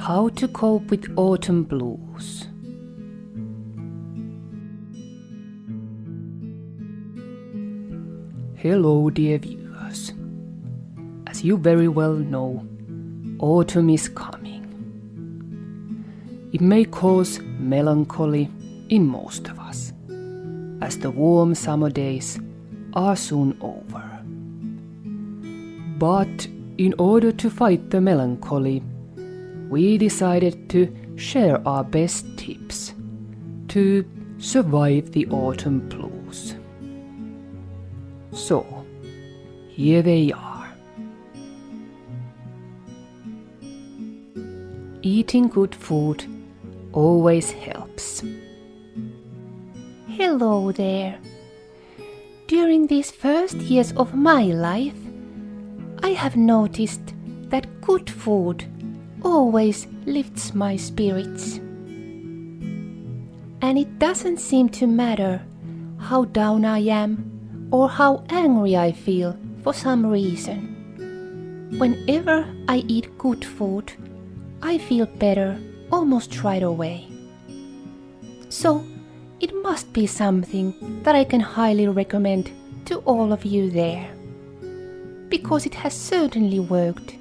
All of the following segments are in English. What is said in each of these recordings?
How to cope with autumn blues. Hello dear viewers. As you very well know, autumn is coming. It may cause melancholy in most of us, as the warm summer days are soon over. But in order to fight the melancholy, we decided to share our best tips to survive the autumn blues. So, here they are. Eating good food always helps. Hello there. During these first years of my life, I have noticed that good food always lifts my spirits. And it doesn't seem to matter how down I am or how angry I feel for some reason. Whenever I eat good food, I feel better almost right away. So, it must be something that I can highly recommend to all of you there, because it has certainly worked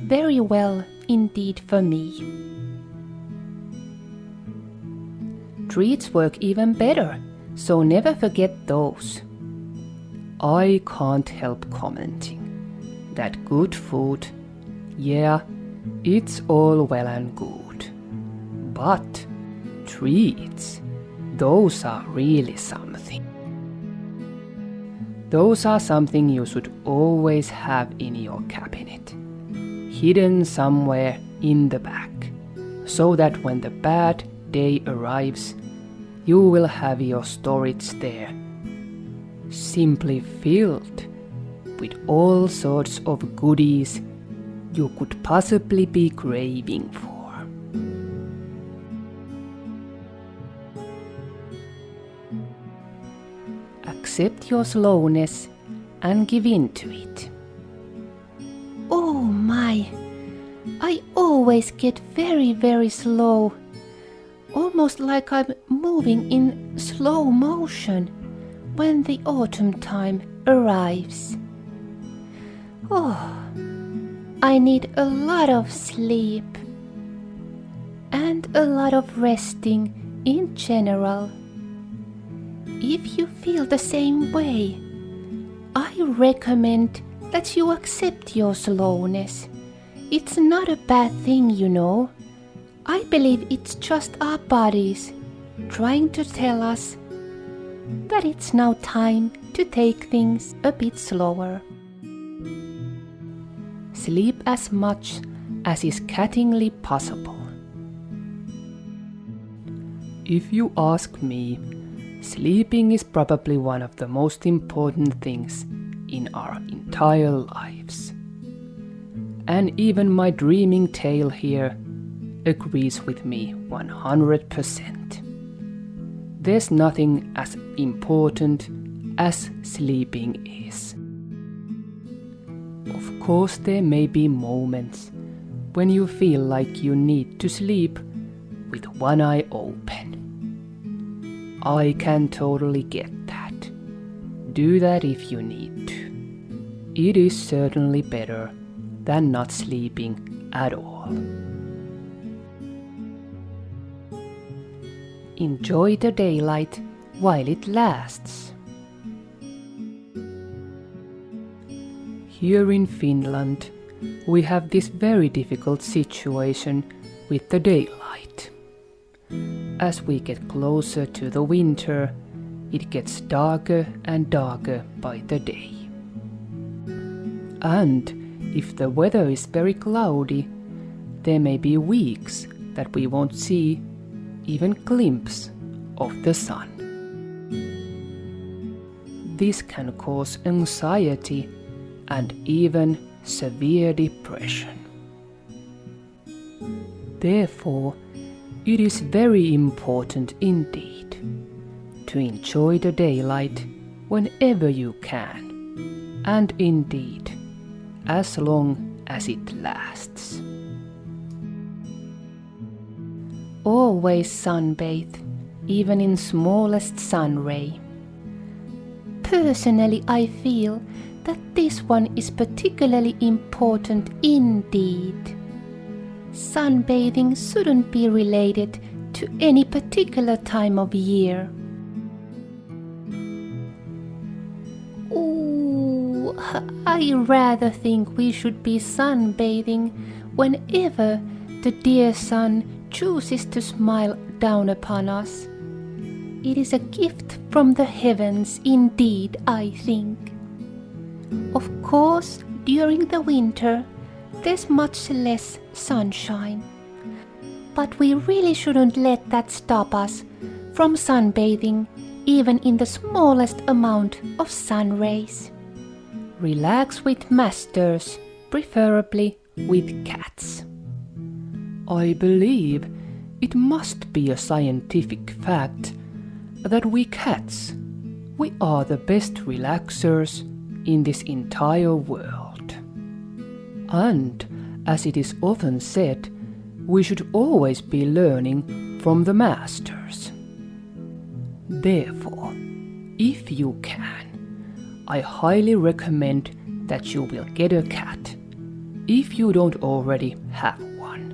very well indeed for me. Treats work even better, so never forget those. I can't help commenting that good food, yeah, it's all well and good. But treats, those are really something. Those are something you should always have in your cabinet, hidden somewhere in the back, so that when the bad day arrives, you will have your storage there, simply filled with all sorts of goodies you could possibly be craving for. Accept your slowness and give in to it. Oh my, I always get very slow, almost like I'm moving in slow motion when the autumn time arrives. Oh, I need a lot of sleep and a lot of resting in general. If you feel the same way, I recommend that you accept your slowness. It's not a bad thing, you know. I believe it's just our bodies trying to tell us that it's now time to take things a bit slower. Sleep as much as is cattingly possible. If you ask me, sleeping is probably one of the most important things in our entire lives. And even my dreaming tail here agrees with me 100%. There's nothing as important as sleeping is. Of course, there may be moments when you feel like you need to sleep with one eye open. I can totally get that. Do that if you need to. It is certainly better than not sleeping at all. Enjoy the daylight while it lasts. Here in Finland, we have this very difficult situation with the daylight. As we get closer to the winter, it gets darker and darker by the day. And if the weather is very cloudy, there may be weeks that we won't see even glimpse of the sun. This can cause anxiety and even severe depression. Therefore, it is very important indeed to enjoy the daylight whenever you can, and indeed as long as it lasts. always sunbathe, even in smallest sun ray. Personally, I feel that this one is particularly important indeed. Sunbathing shouldn't be related to any particular time of year. Ooh, I rather think we should be sunbathing whenever the dear sun chooses to smile down upon us. It is a gift from the heavens indeed, I think. Of course, during the winter, there's much less sunshine. But we really shouldn't let that stop us from sunbathing, even in the smallest amount of sun rays. Relax with masters, preferably with cats. I believe it must be a scientific fact that we cats, we are the best relaxers in this entire world. And, as it is often said, we should always be learning from the masters. Therefore, if you can, I highly recommend that you will get a cat, if you don't already have one.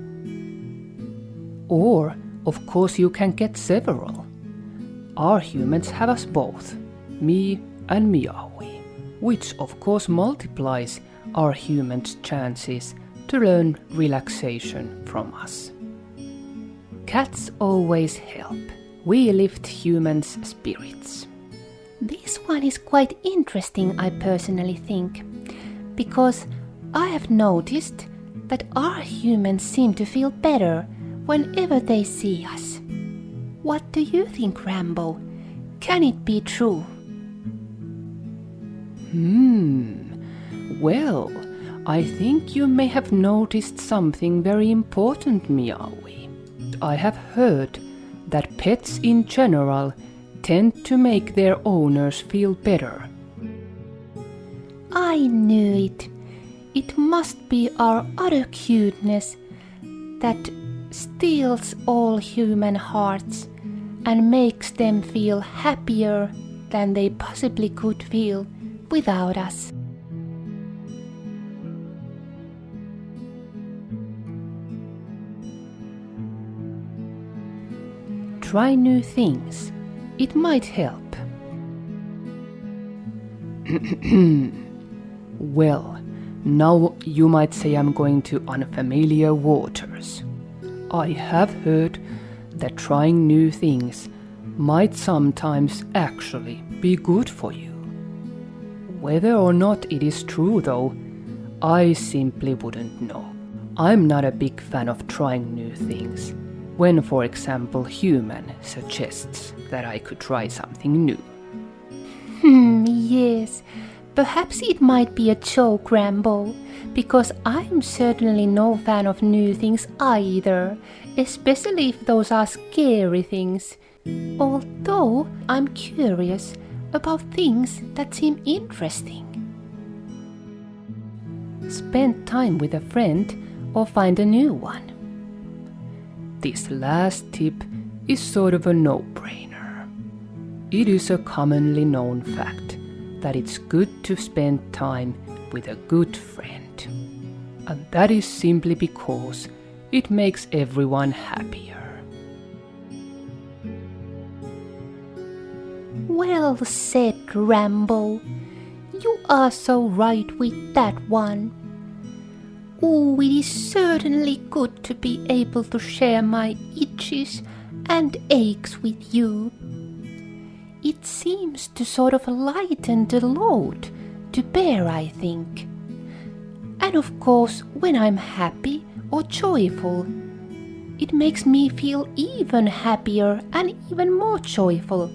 Or, of course, you can get several. Our humans have us both, me and Meowy, which of course multiplies our humans' chances to learn relaxation from us. Cats always help. We lift humans' spirits. This one is quite interesting, I personally think, because I have noticed that our humans seem to feel better whenever they see us. What do you think, Rambo? Can it be true? Well, I think you may have noticed something very important, Meowy. I have heard that pets in general tend to make their owners feel better. I knew it. It must be our utter cuteness that steals all human hearts and makes them feel happier than they possibly could feel without us. Try new things. It might help. Well, now you might say I'm going to unfamiliar waters. I have heard that trying new things might sometimes actually be good for you. Whether or not it is true, though, I simply wouldn't know. I'm not a big fan of trying new things, when, for example, human suggests that I could try something new. Yes, perhaps it might be a joke, Rambo, because I'm certainly no fan of new things either, especially if those are scary things. Although I'm curious about things that seem interesting. Spend time with a friend or find a new one. This last tip is sort of a no-brainer. It is a commonly known fact that it's good to spend time with a good friend. And that is simply because it makes everyone happier. Well said, Rambo. You are so right with that one. Oh, it is certainly good to be able to share my itches and aches with you. It seems to sort of lighten the load to bear, I think. And of course, when I'm happy or joyful, it makes me feel even happier and even more joyful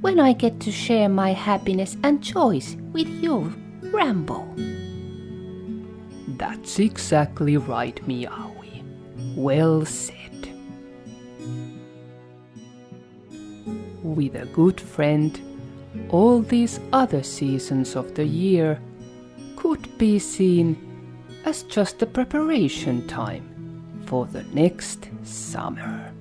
when I get to share my happiness and joys with you, Rambo. That's exactly right, Meowy. Well said. With a good friend, all these other seasons of the year could be seen as just a preparation time for the next summer.